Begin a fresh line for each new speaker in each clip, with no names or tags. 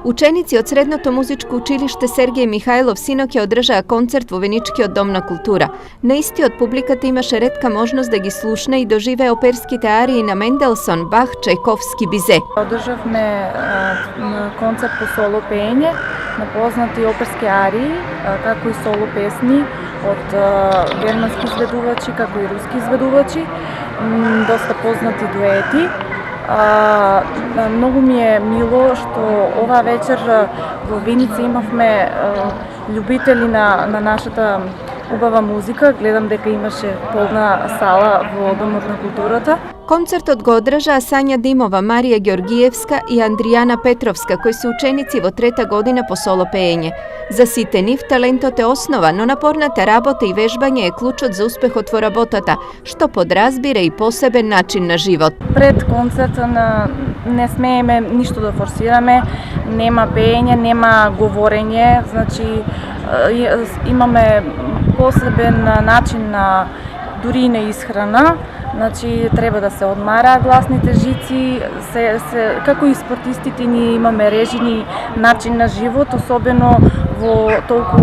Ученици од Средното музичко училиште Сергеј Михајлов синоќа одржаа концерт во Веничкиот дом на култура. На истиот публиката имаше ретка можност да ги слушне и доживее оперските арии на Менделсон, Бах, Чајковски, Бизе.
Одржавме концерт по соло пеење на познати оперски арии, како и соло песни од германски изведувачи, како и руски изведувачи, доста познати дуети. Многу ми е мило што оваа вечер во Виница имавме љубители на нашата убава музика. Гледам дека имаше полна сала во Домот на културата.
Концертот го одржаа Сања Димова, Марија Ѓоргиевска и Андријана Петровска, кои се ученици во трета година по соло пеење. За сите нив талентот е основа, но напорната работа и вежбање е клучот за успехот во работата, што подразбира и посебен начин на живот.
Пред концертот не смееме ништо да форсираме, нема пеење, нема говорење, значи имаме посебен начин на дури на исхрана. Значи, треба да се одмараат гласните жици, како и спортистите ние имаме режени начин на живот, особено во толку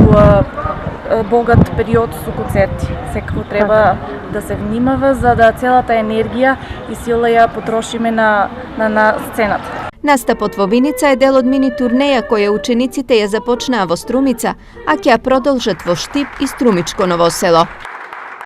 богат период со концерти. Секако треба да се внимава за да целата енергија и сила ја потрошиме на сцената.
Настапот во Виница е дел од мини турнеја која учениците ја започнаа во Струмица, а ќе ја продолжат во Штип и Струмичко Ново село.